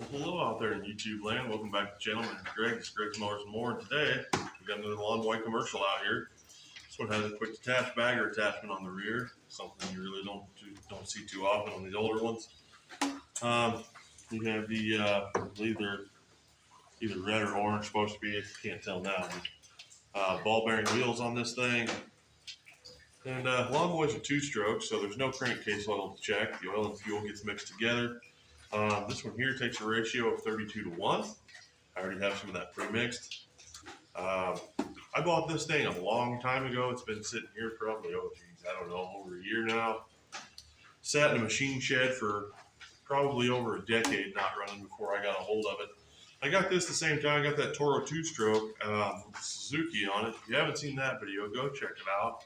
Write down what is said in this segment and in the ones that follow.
Well, hello out there in YouTube land. Welcome back to the channel. My name is Greg. This is Greg's Mowers and More. And today, we've got another lawn boy commercial out here. This one has a quick detach bagger attachment on the rear. Something you really don't see too often on these older ones. You have the either red or orange, supposed to be. I can't tell now. Ball bearing wheels on this thing. And lawn boys are 2-stroke, so there's no crankcase oil to check. The oil and fuel gets mixed together. This one here takes a ratio of 32:1. I already have some of that pre-mixed. I bought this thing a long time ago. It's been sitting here probably, I don't know, over a year now. Sat in a machine shed for probably over a decade, not running, before I got a hold of it. I got this the same time I got that Toro 2-stroke with Suzuki on it. If you haven't seen that video, go check it out,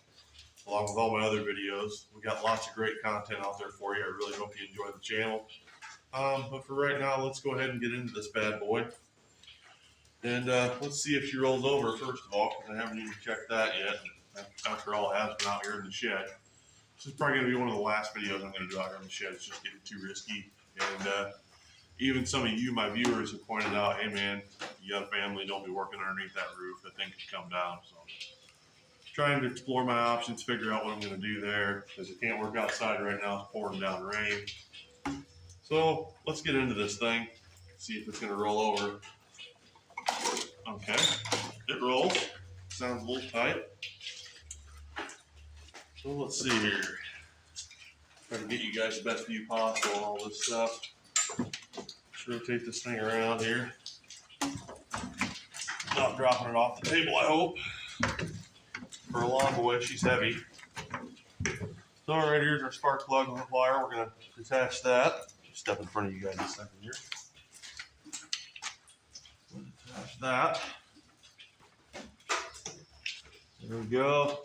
along with all my other videos. We got lots of great content out there for you. I really hope you enjoy the channel. But for right now, let's go ahead and get into this bad boy. And let's see if she rolls over, first of all, because I haven't even checked that yet. After all, it has been out here in the shed. This is probably going to be one of the last videos I'm going to do out here in the shed. It's just getting too risky. And even some of you, my viewers, have pointed out, hey man, you got a family, don't be working underneath that roof. That thing could come down. So trying to explore my options, figure out what I'm going to do there, because it can't work outside right now. It's pouring down rain. So let's get into this thing, see if it's going to roll over. Okay, it rolls. Sounds a little tight. So let's see here. Try to get you guys the best view possible on all this stuff. Let's rotate this thing around here. Not dropping it off the table, I hope. For a lawn boy, she's heavy. So right here's our spark plug and wire. We're going to detach that. Just step in front of you guys a second here. Attach that. There we go.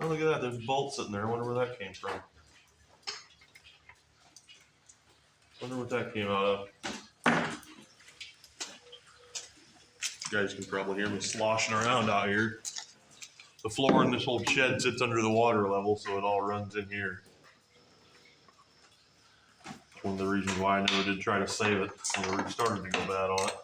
Oh, look at that. There's a bolt sitting there. I wonder where that came from. Wonder what that came out of. You guys can probably hear me sloshing around out here. The floor in this old shed sits under the water level, so it all runs in here. That's one of the reasons why I never did try to save it when the roof started to go bad on it.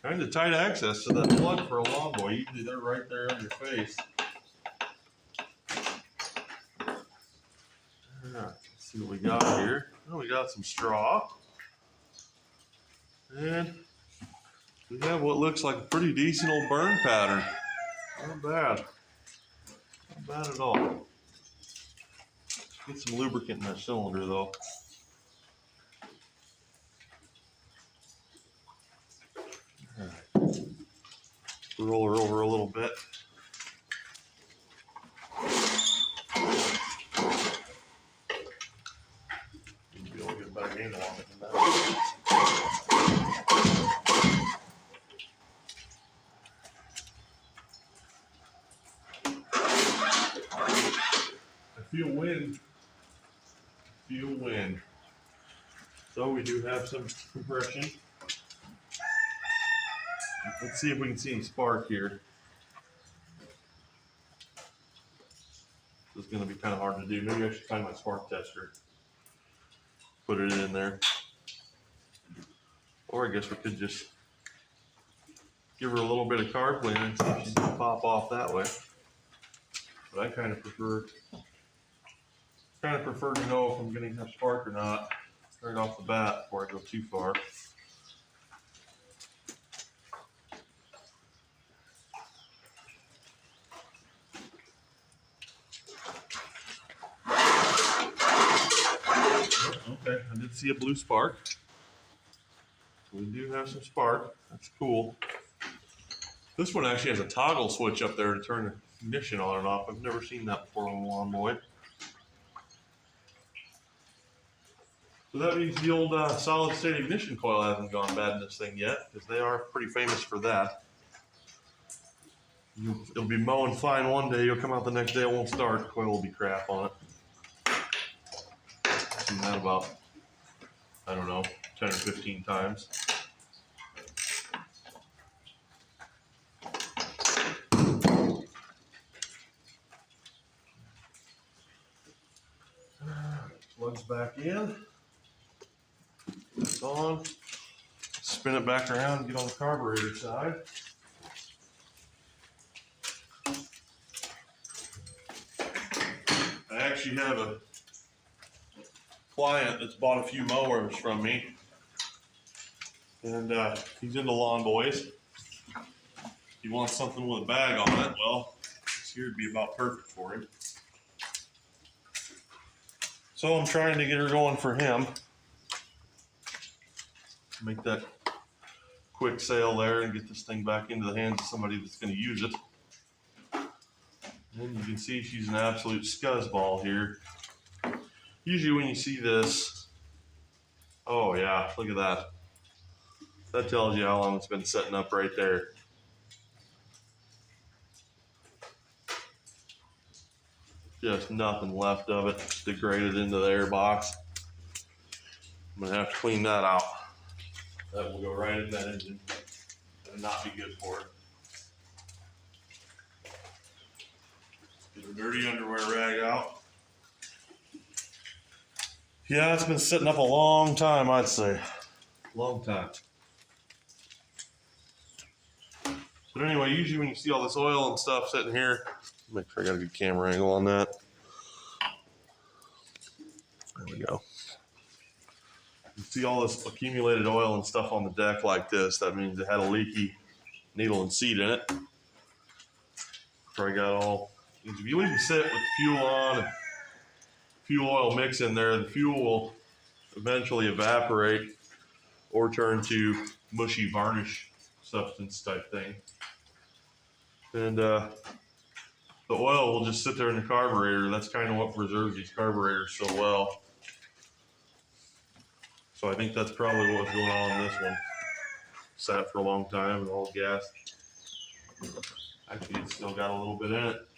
Kind of tight access to that plug for a lawn boy. Usually they're right there on your face. Let's see what we got here. Oh, we got some straw. And we have what looks like a pretty decent old burn pattern. Not bad. Not bad at all. Get some lubricant in that cylinder though. Roll her over a little bit. You'll be able to get a better handle on it than that. I feel wind. Feel wind. So we do have some compression. Let's see if we can see any spark here. This is going to be kind of hard to do. Maybe I should find my spark tester. Put it in there. Or I guess we could just give her a little bit of carb cleaner and see if she's going to pop off that way. But I kind of prefer to know if I'm getting enough spark or not right off the bat before I go too far. Okay, I did see a blue spark. We do have some spark. That's cool. This one actually has a toggle switch up there to turn the ignition on and off. I've never seen that before on a lawn boy. So that means the old solid state ignition coil hasn't gone bad in this thing yet, because they are pretty famous for that. It'll be mowing fine one day, you'll come out the next day, it won't start, the coil will be crap on it. I've seen that about, I don't know, 10 or 15 times. Plugs back in. It's on. Spin it back around and get on the carburetor side. I actually have a client that's bought a few mowers from me, and he's into lawn boys. He wants something with a bag on it. Well, this here would be about perfect for him. So I'm trying to get her going for him. Make that quick sale there and get this thing back into the hands of somebody that's going to use it. And you can see she's an absolute scuzzball here. Usually when you see this, oh yeah, look at that. That tells you how long it's been setting up right there. Just nothing left of it, degraded into the air box. I'm gonna have to clean that out. That will go right in that engine and not be good for it. Get a dirty underwear rag out. Yeah, it's been sitting up a long time, I'd say. Long time. But anyway, usually when you see all this oil and stuff sitting here, make sure I got a good camera angle on that. There we go. You see all this accumulated oil and stuff on the deck like this, that means it had a leaky needle and seat in it. Probably got all, if you leave it sit with fuel on and fuel oil mix in there, the fuel will eventually evaporate or turn to mushy varnish substance type thing. And the oil will just sit there in the carburetor. That's kind of what preserves these carburetors so well. So I think that's probably what's going on in this one. Sat for a long time and all gas. Actually, it's still got a little bit in it.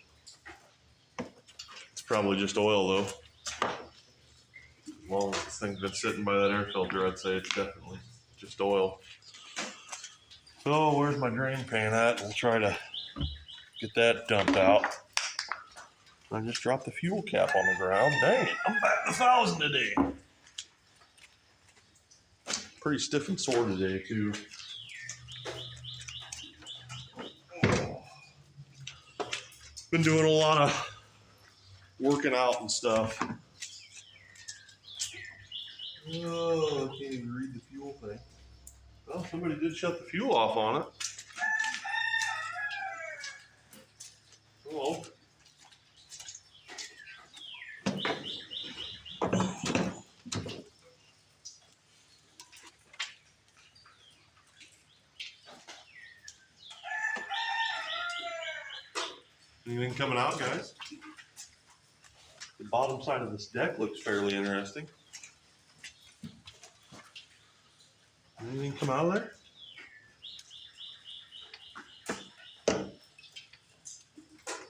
It's probably just oil though. As long as this thing's been sitting by that air filter, I'd say it's definitely just oil. So where's my drain pan at? We'll try to get that dumped out. I just dropped the fuel cap on the ground. Dang it, I'm batting 1,000 today. Pretty stiff and sore today too. Been doing a lot of working out and stuff. Oh, I can't even read the fuel thing. Well, somebody did shut the fuel off on it. Hello. Anything coming out, guys? The bottom side of this deck looks fairly interesting. Anything come out of there?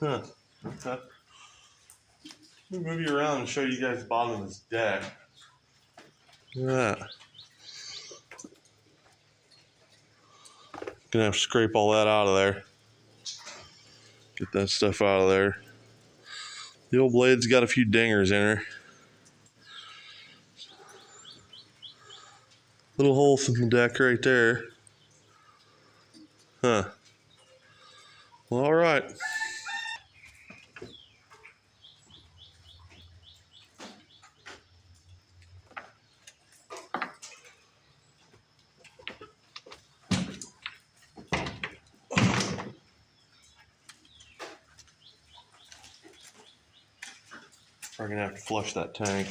Huh. Okay. Let me move you around and show you guys the bottom of this deck. Look at that. Gonna have to scrape all that out of there. Get that stuff out of there. The old blade's got a few dingers in her. Little hole in the deck right there. Huh. Well, all right. Probably gonna have to flush that tank.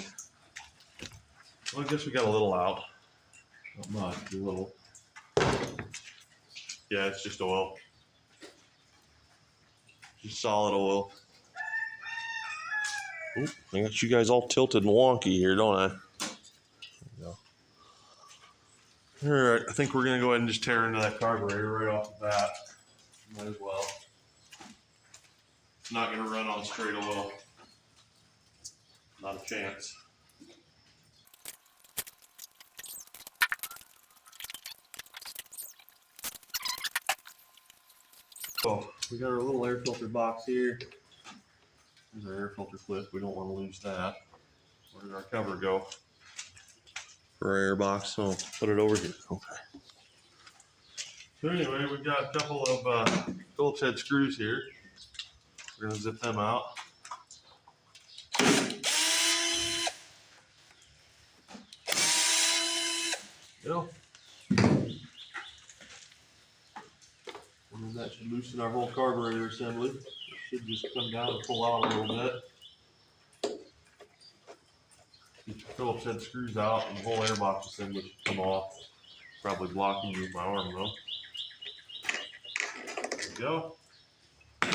Well, I guess we got a little out. Not much, a little. Yeah, it's just oil. Just solid oil. Oop, I got you guys all tilted and wonky here, don't I? There we go. All right, I think we're gonna go ahead and just tear into that carburetor right off the bat. Might as well. It's not gonna run on straight oil. Not a chance. So we got our little air filter box here. There's our air filter clip. We don't want to lose that. Where did our cover go? For our air box, so I'll put it over here. Okay. So anyway, we've got a couple of Phillips head screws here. We're gonna zip them out. Yeah. And then that should loosen our whole carburetor assembly. It should just come down and pull out a little bit. Get your Phillips head screws out and the whole airbox assembly should come off. Probably blocking you with my arm though. There we go. And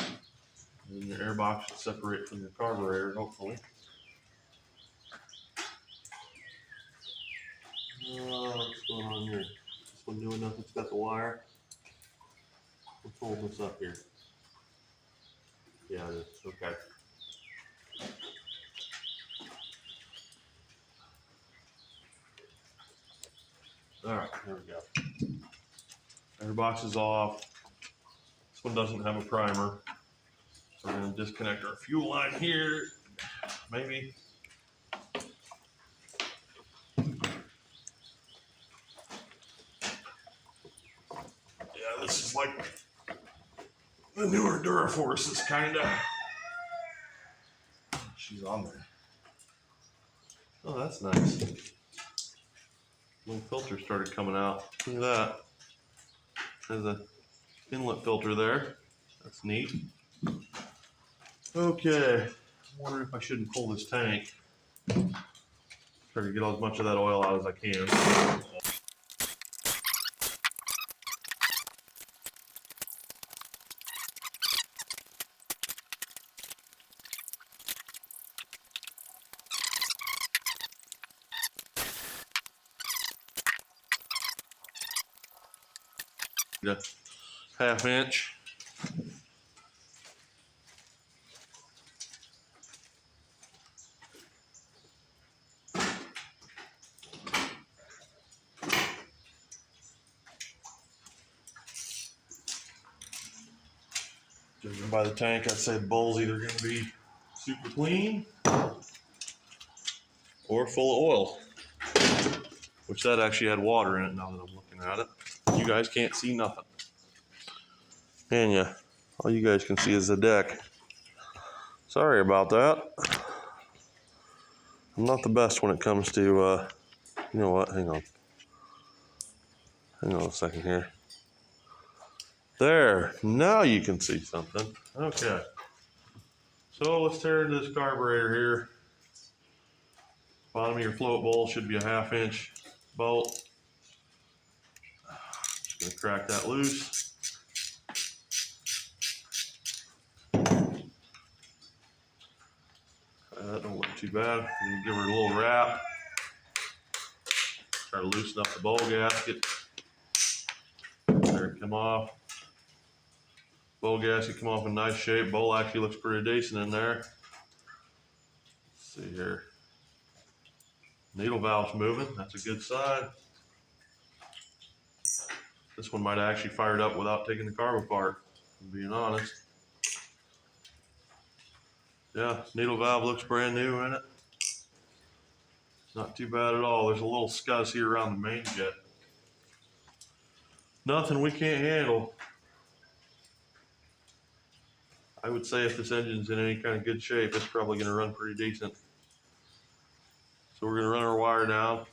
then your airbox should separate from your carburetor, hopefully. What's going on here? Is this one doing nothing? It's got the wire. What's holding this up here? Yeah, it is. Okay. Alright, there we go. Airbox is off. This one doesn't have a primer. So we're going to disconnect our fuel line here. Maybe. Yeah, this is like the newer Duraforces, kinda. She's on there. Oh, that's nice. Little filter started coming out. Look at that. There's a inlet filter there. That's neat. Okay. I'm wondering if I shouldn't pull this tank. Try to get as much of that oil out as I can. A ½ inch. Judging by the tank, I'd say the bowl's either going to be super clean or full of oil. Which that actually had water in it now that I'm looking at it. You guys can't see nothing. And yeah, all you guys can see is the deck. Sorry about that. I'm not the best when it comes to, you know what, hang on. Hang on a second here. There, now you can see something. Okay. So let's tear into this carburetor here. Bottom of your float bowl should be a ½ inch bolt. Just gonna crack that loose. That don't look too bad. I'm gonna give her a little wrap. Try to loosen up the bowl gasket. There it come off. Bowl gasket come off in nice shape. Bowl actually looks pretty decent in there. Let's see here. Needle valve's moving. That's a good sign. This one might have actually fired up without taking the carb apart, if I'm being honest. Yeah, needle valve looks brand new in it. Not too bad at all. There's a little scuzz here around the main jet. Nothing we can't handle. I would say if this engine's in any kind of good shape, it's probably going to run pretty decent. So we're going to run our wire down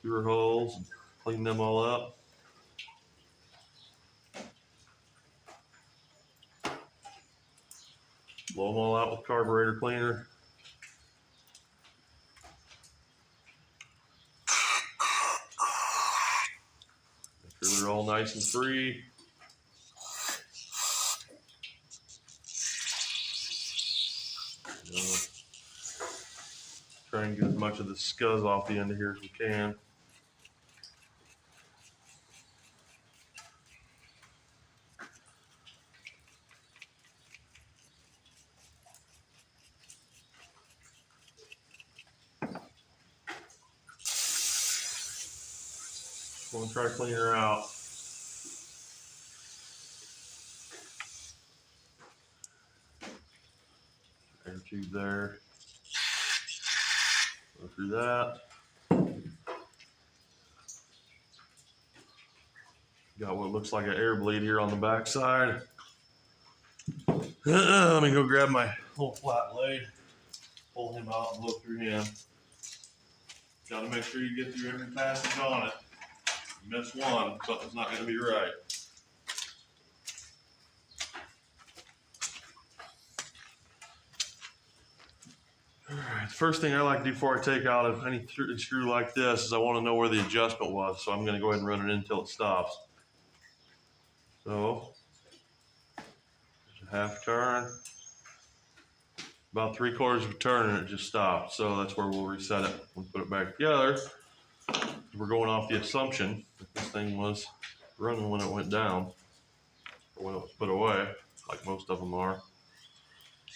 through our holes and clean them all up. Blow them all out with carburetor cleaner. Make sure they're all nice and free. Try and get as much of the scuzz off the end of here as we can. We'll try to clean her out. Air tube there. Go through that. Got what looks like an air bleed here on the back side. Let me go grab my little flat blade, pull him out and look through him. Got to make sure you get through every passage on it. You miss one, something's not going to be right. Alright, the first thing I like to do before I take out any screw like this is I want to know where the adjustment was, so I'm going to go ahead and run it in until it stops. So, there's a half turn, about 3/4 of a turn, and it just stopped. So that's where we'll reset it and put it back together. We're going off the assumption that this thing was running when it went down, or when it was put away, like most of them are.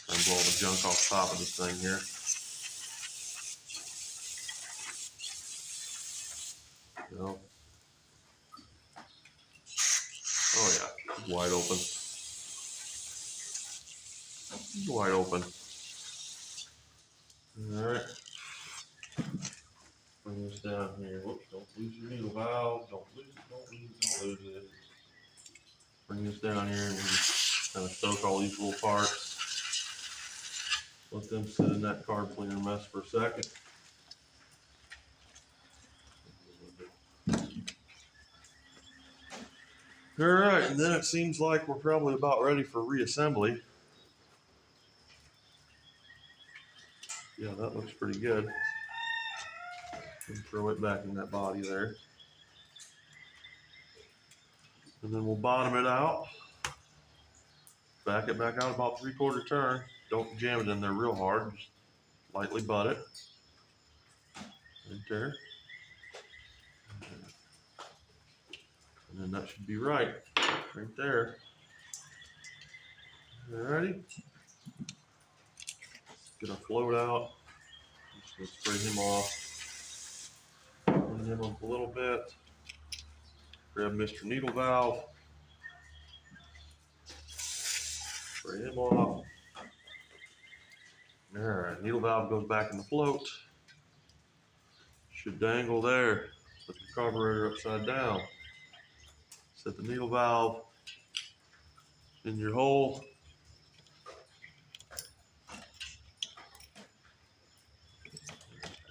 Try and blow all the junk off the top of this thing here. So, oh yeah, it's wide open. It's wide open. Alright. Bring this down here. Whoops, don't lose your needle valve. Don't lose it, don't lose it, don't lose it. Bring this down here and just kind of soak all these little parts. Let them sit in that carb cleaner mess for a second. Alright, and then it seems like we're probably about ready for reassembly. Yeah, that looks pretty good. And throw it back in that body there. And then we'll bottom it out. Back it back out about 3/4 turn. Don't jam it in there real hard. Just lightly butt it. Right there. And then that should be right there. Alrighty. Get our float out. Just gonna spray him off. Clean him up a little bit. Grab Mr. Needle Valve. Spray him off. Alright, needle valve goes back in the float. Should dangle there. Put the carburetor upside down. Set the needle valve in your hole.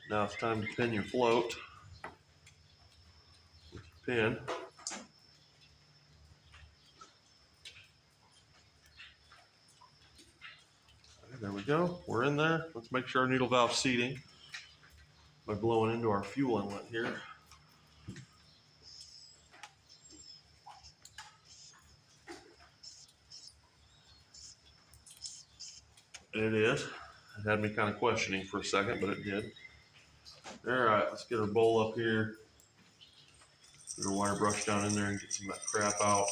Now it's time to pin your float with your pin. There we go. We're in there. Let's make sure our needle valve's seating by blowing into our fuel inlet here. It is. It had me kind of questioning for a second, but it did. Alright, let's get our bowl up here. Get our wire brush down in there and get some of that crap out.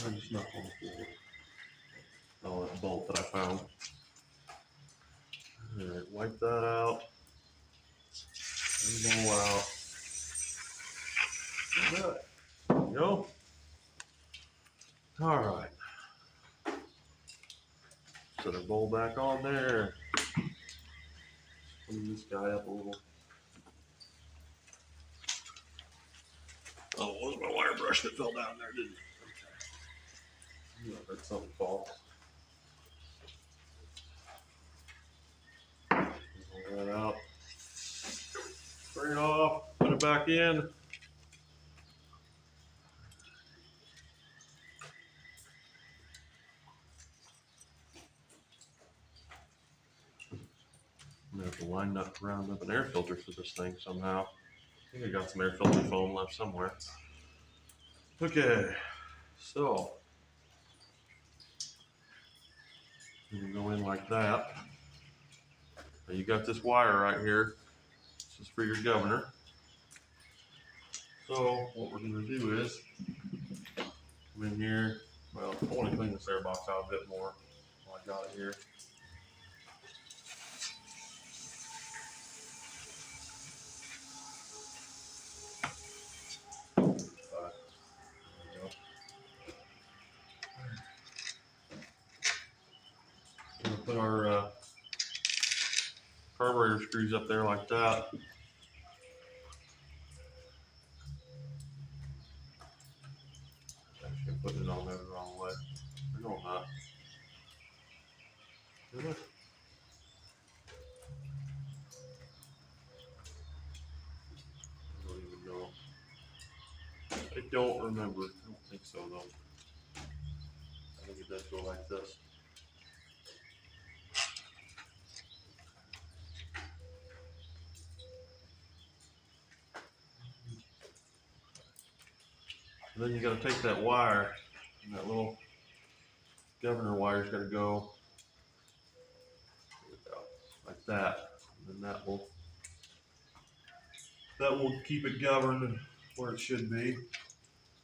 I'm just not on the floor. Oh, that bolt that I found. Alright, wipe that out. And bowl out. There we go. Alright. Set our bowl back on there. Clean this guy up a little. Oh, it was my wire brush that fell down there, didn't it? Okay. I heard something fall. Pull that out. Spray it off. Put it back in. I'm gonna have to round up an air filter for this thing somehow. I think I got some air filter foam left somewhere. Okay, so you can go in like that. Now you got this wire right here. This is for your governor. So what we're gonna do is come in here. Well, I want to clean this air box out a bit more while I got it here. put our carburetor screws up there like that. Actually, I'm putting it on there the wrong way. No, I'm not. Is it? I don't even know. I don't remember. I don't think so though. I think it does go like this. And then you got to take that wire, and that little governor wire's got to go like that, and then that will keep it governed where it should be.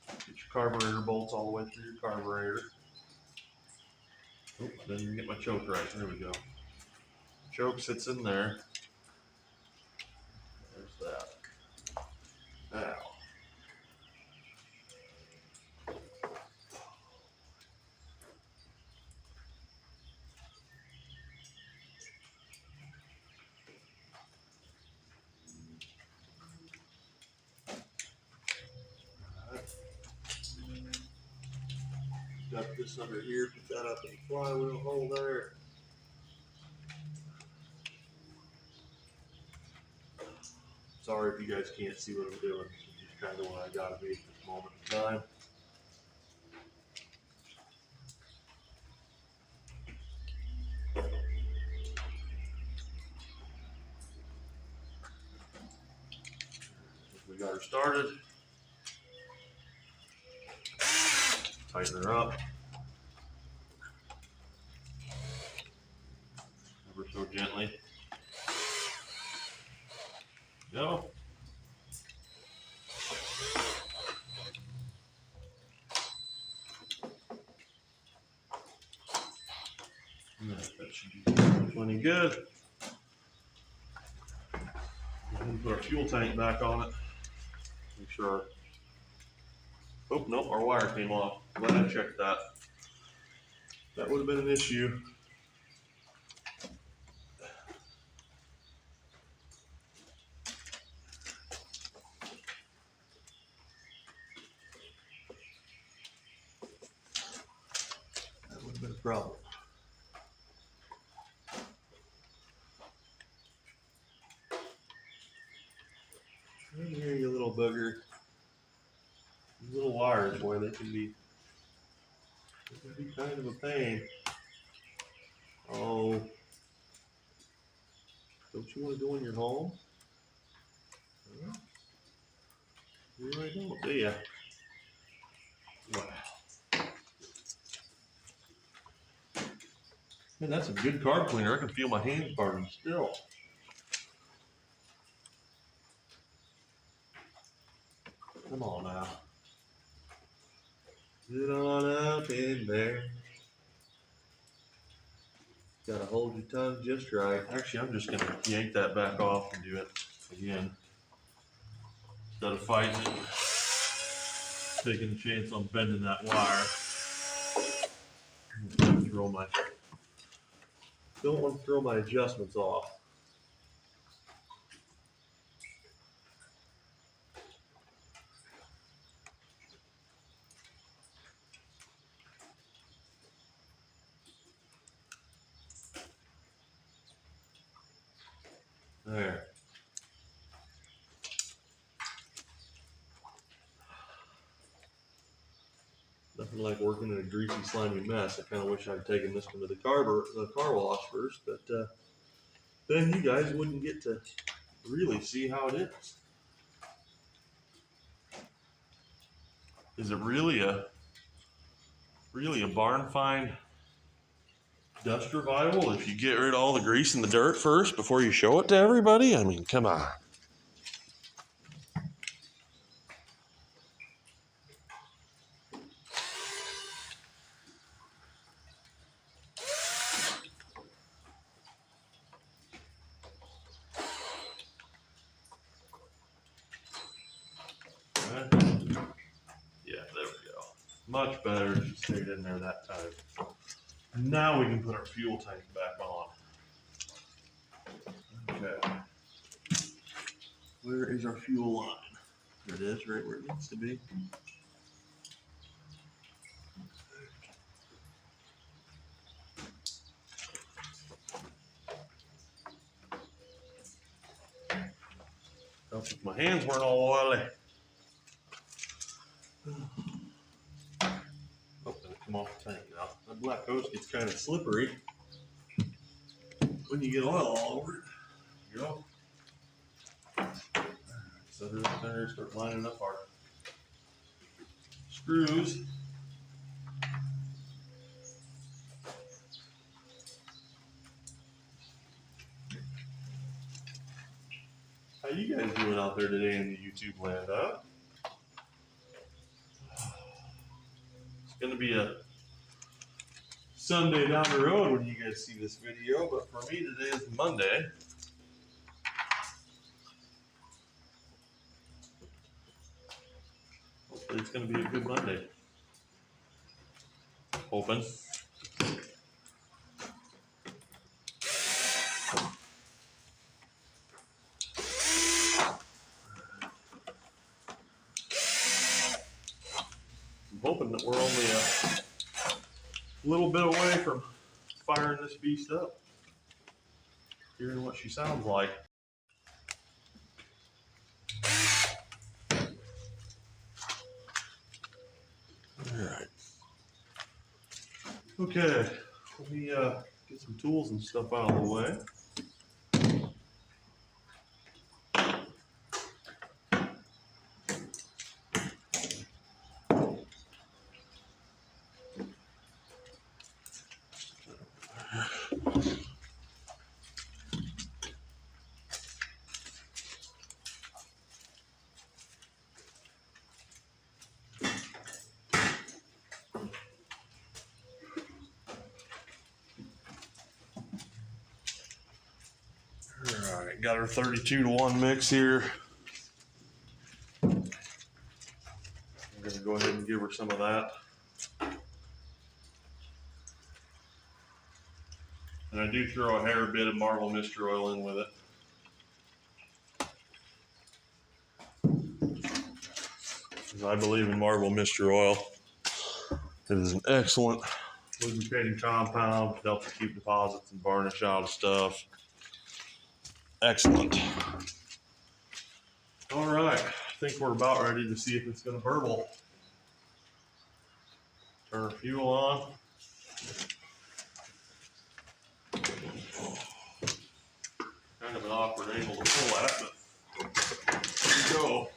Get your carburetor bolts all the way through your carburetor. Oh, I didn't even get my choke right. There we go. Choke sits in there. There's that. Now. Got this under here, put that up in the flywheel hole there. Sorry if you guys can't see what I'm doing. It's just kind of what I gotta be at this moment in time. We got her started. Tighten her up. Ever so gently. Go. That should be plenty good. And put our fuel tank back on it. Make sure. Oh no, our wire came off. Glad I checked that. That would have been an issue. That would have been a problem. Right here, you little bugger. These little wires, boy, they can be kind of a pain. Oh, don't you want to go in your home? You really don't, do ya? Wow. Man, that's a good carb cleaner. I can feel my hands burning still. Come on now. Get on up in there. Gotta hold your tongue just right. Actually, I'm just gonna yank that back off and do it again. Instead of fighting it, taking a chance on bending that wire. Don't want to throw my adjustments off. There. Nothing like working in a greasy, slimy mess. I kind of wish I'd taken this one to the car wash first, but then you guys wouldn't get to really see how it is. Is it really a barn find dust revival if you get rid of all the grease and the dirt first before you show it to everybody? I mean, come on. Yeah, there we go. Much better if you stayed in there that time. Now we can put our fuel tank back Where is our fuel line? There it is, right where it needs to be. If my hands weren't all oily. Oh, it'll come off the tank now. That black hose gets kind of slippery when you get oil all over it. There you go. Set it up there, start lining up our screws. How you guys doing out there today in the YouTube land, huh? It's gonna be a Sunday down the road when you guys see this video, but for me today is Monday. Hopefully it's gonna be a good Monday. Hoping. I'm hoping that we're only a little bit away from firing this beast up. Hearing what she sounds like. Alright. Okay, let me get some tools and stuff out of the way. Alright, got our 32-to-1 mix here. I'm going to go ahead and give her some of that. And I do throw a hair bit of Marvel Mystery Oil in with it. Because I believe in Marvel Mystery Oil. It is an excellent lubricating compound. It helps keep deposits and varnish out of stuff. Excellent. All right, I think we're about ready to see if it's going to burble. Turn our fuel on. Kind of an awkward angle to pull at, but here we go.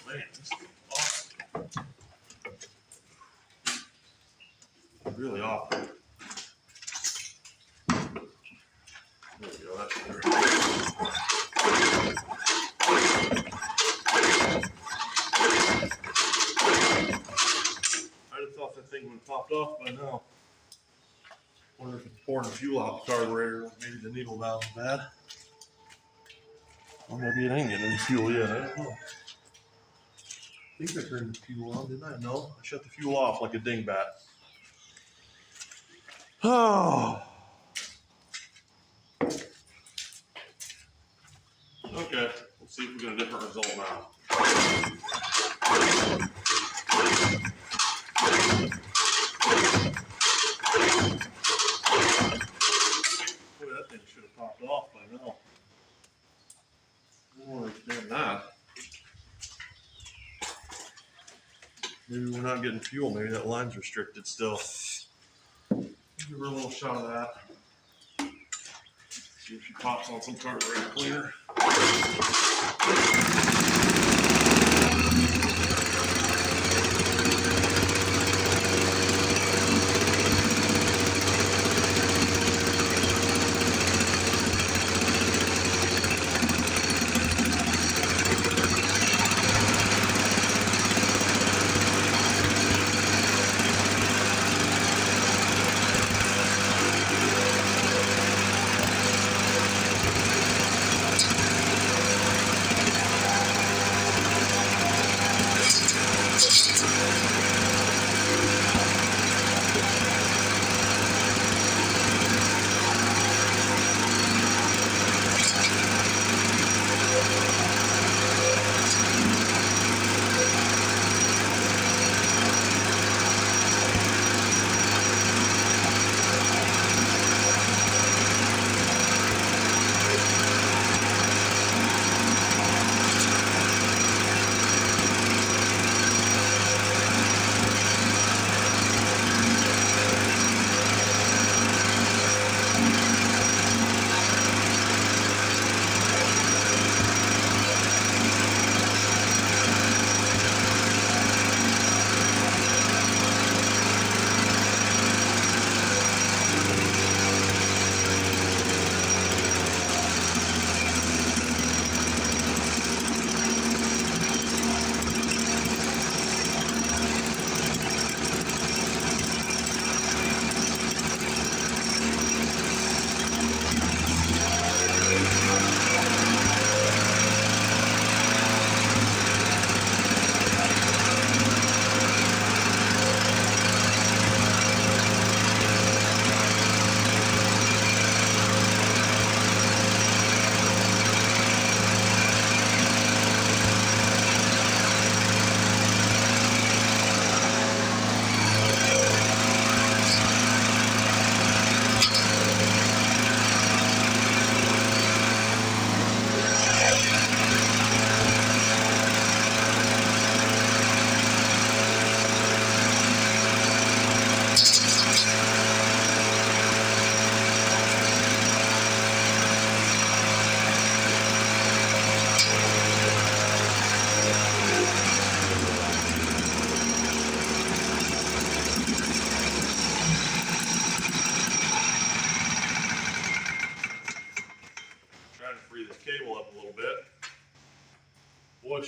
Man, this is awesome. Really awkward. There we go, that's better. I'd have thought that thing would have popped off by now. Wonder if it's pouring the fuel out the carburetor. Maybe the needle valve's bad. Or maybe it ain't getting any fuel yet. I don't know. I think I turned the fuel on, didn't I? No, I shut the fuel off like a dingbat. Oh. Okay, let's see if we get a different result now. Boy, that thing should have popped off by now. I don't understand that. Maybe we're not getting fuel. Maybe that line's restricted still. Give her a little shot of that. See if she pops on some carburetor cleaner.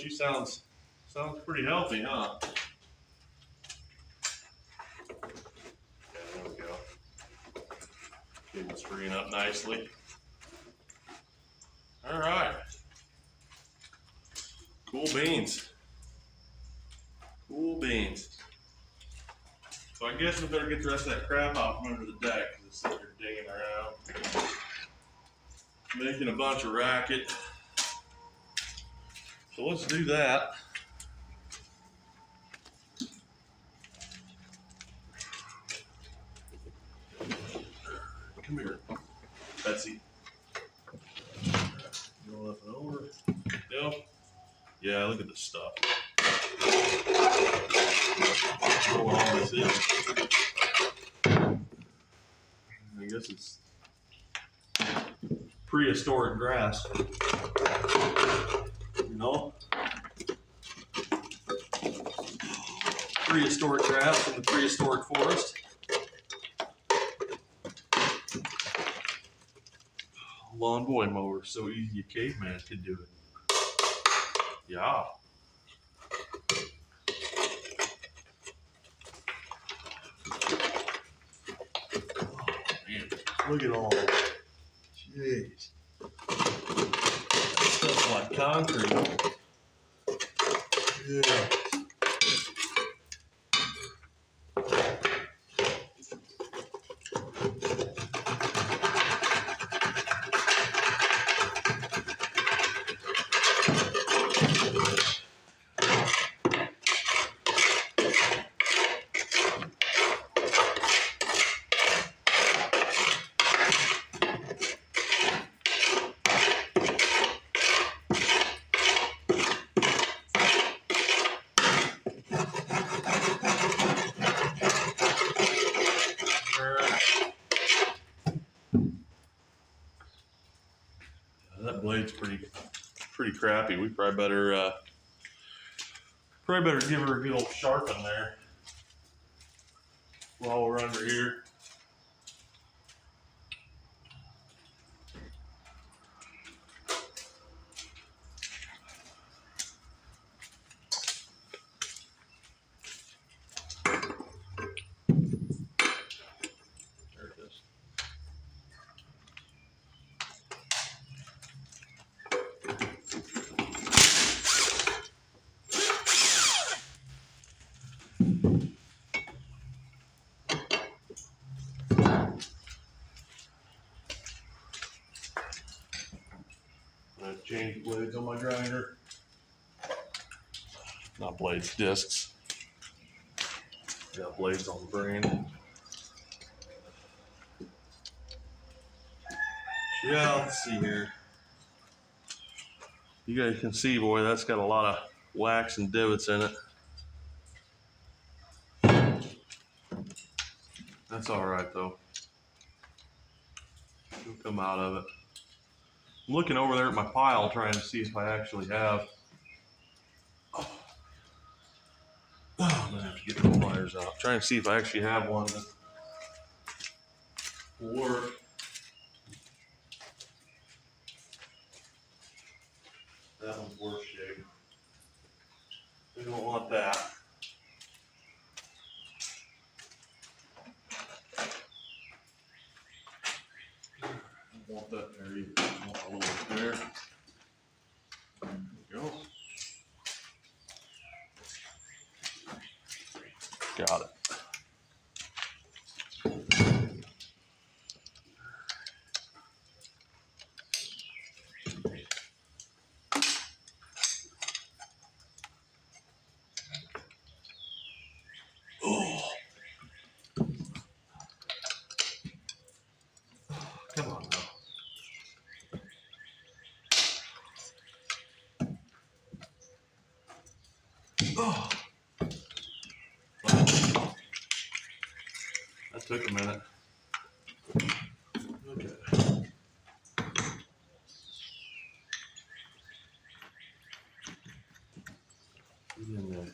she sounds pretty healthy, huh? Okay, there we go. Cable's freeing up nicely. All right. Cool beans. Cool beans. So I guess we better get the rest of that crap out from under the deck because it's sitting here digging around, making a bunch of racket. So let's do that. Come here, Betsy. Roll up and over. Yep. Yeah, look at this stuff. Roll all this in. I guess it's prehistoric grass. You know? Prehistoric grass from the prehistoric forest. Lawn boy mower, so easy a caveman could do it. Yeah. Oh, man. Look at all that. Jeez. Stuff's like concrete. Yeah. That blade's pretty crappy. We probably better give her a good old sharpen there while we're under here. There it is. I've changed blades on my grinder. Not blades, discs. Got blades on the brain. Yeah, let's see here. You guys can see, boy, that's got a lot of wax and divots in it. That's all right, though. It'll come out of it. I'm looking over there at my pile trying to see if I actually have. Oh, I'm gonna have to get the pliers out. Trying to see if I actually have one that will work. That one's worse shape. We don't want that. Don't want that there either. I want a little there. There we go. Got it. Oh. Come on now. Oh. That took a minute. Okay. Get in there.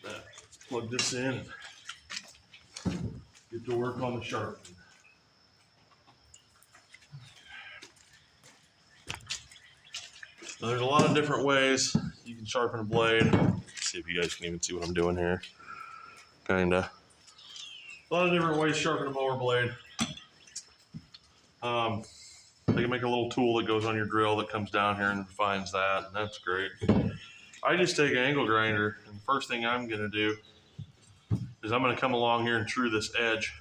Let's plug this in and get to work on the sharpening. Now, there's a lot of different ways you can sharpen a blade. Let's see if you guys can even see what I'm doing here. Kinda. A lot of different ways to sharpen a mower blade. They can make a little tool that goes on your drill that comes down here and refines that, and that's great. I just take an angle grinder, and the first thing I'm gonna do is I'm gonna come along here and true this edge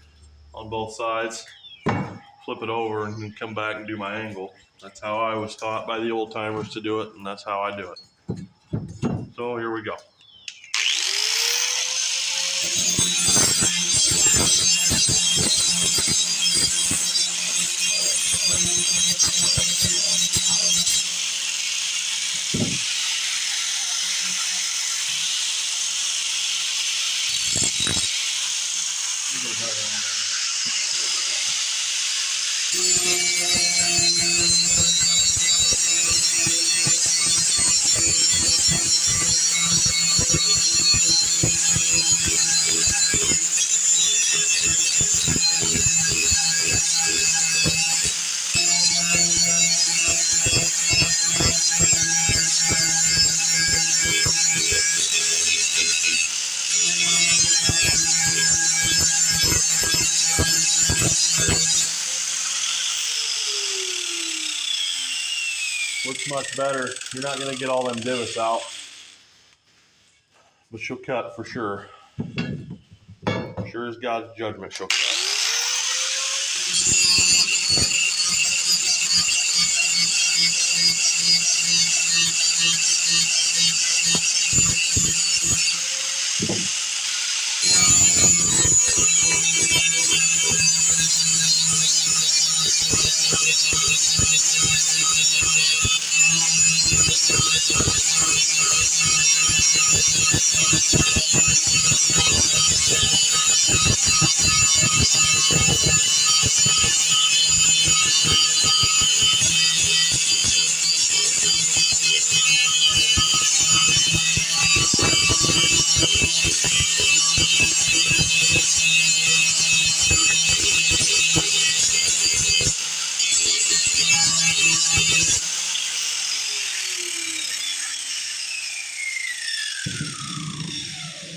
on both sides, flip it over, and then come back and do my angle. That's how I was taught by the old timers to do it, and that's how I do it. So here we go. Looks much better. You're not gonna get all them divots out, but she'll cut for sure. Sure as God's judgment, she'll cut.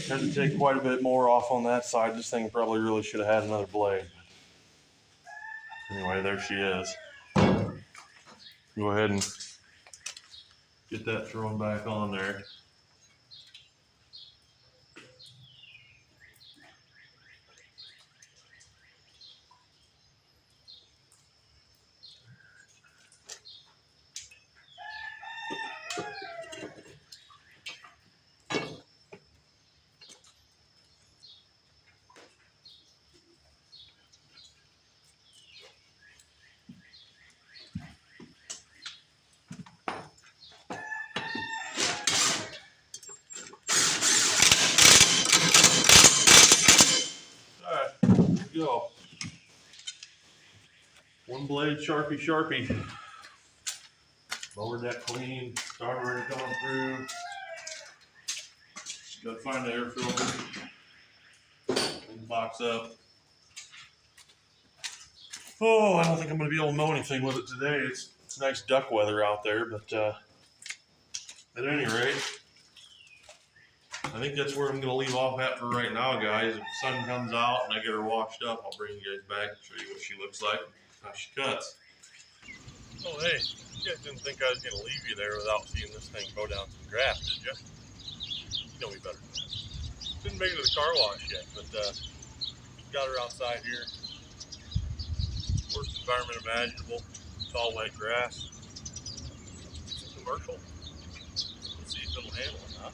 Had to take quite a bit more off on that side. This thing probably really should have had another blade. Anyway, there she is. Go ahead and get that thrown back on there. Go. One blade Sharpie. Lower deck clean, carburetor coming through. Just gotta find the air filter. Clean the box up. Oh, I don't think I'm gonna be able to mow anything with it today. It's nice duck weather out there, but at any rate, I think that's where I'm going to leave off at for right now, guys. If the sun comes out and I get her washed up, I'll bring you guys back and show you what she looks like and how she cuts. Oh, hey, you guys didn't think I was going to leave you there without seeing this thing go down some grass, did you? You know me better than that. Didn't make it to the car wash yet, but got her outside here. Worst environment imaginable. It's all wet grass. It's a commercial. Let's see if it'll handle it, huh?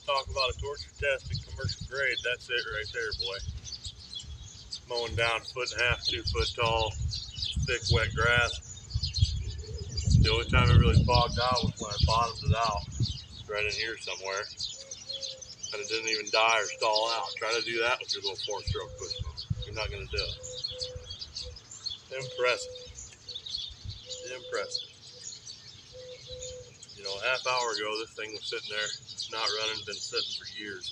Talk about a torture tested commercial grade, that's it right there, boy. Mowing down 1.5 2 foot tall, thick wet grass. The only time it really fogged out was when I bottomed it out, right in here somewhere. And it didn't even die or stall out. Try to do that with your little 4-stroke push mower. You're not going to do it. Impressive. Impressive. You know, a half hour ago, this thing was sitting there, not running, been sitting for years.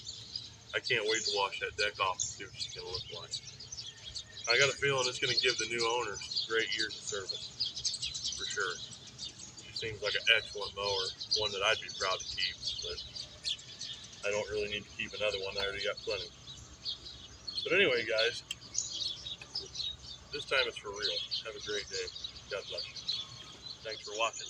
I can't wait to wash that deck off and see what she's going to look like. I got a feeling it's going to give the new owner some great years of service, for sure. She seems like an excellent mower, one that I'd be proud to keep, but I don't really need to keep another one. I already got plenty. But anyway, guys, this time it's for real. Have a great day. God bless you. Thanks for watching.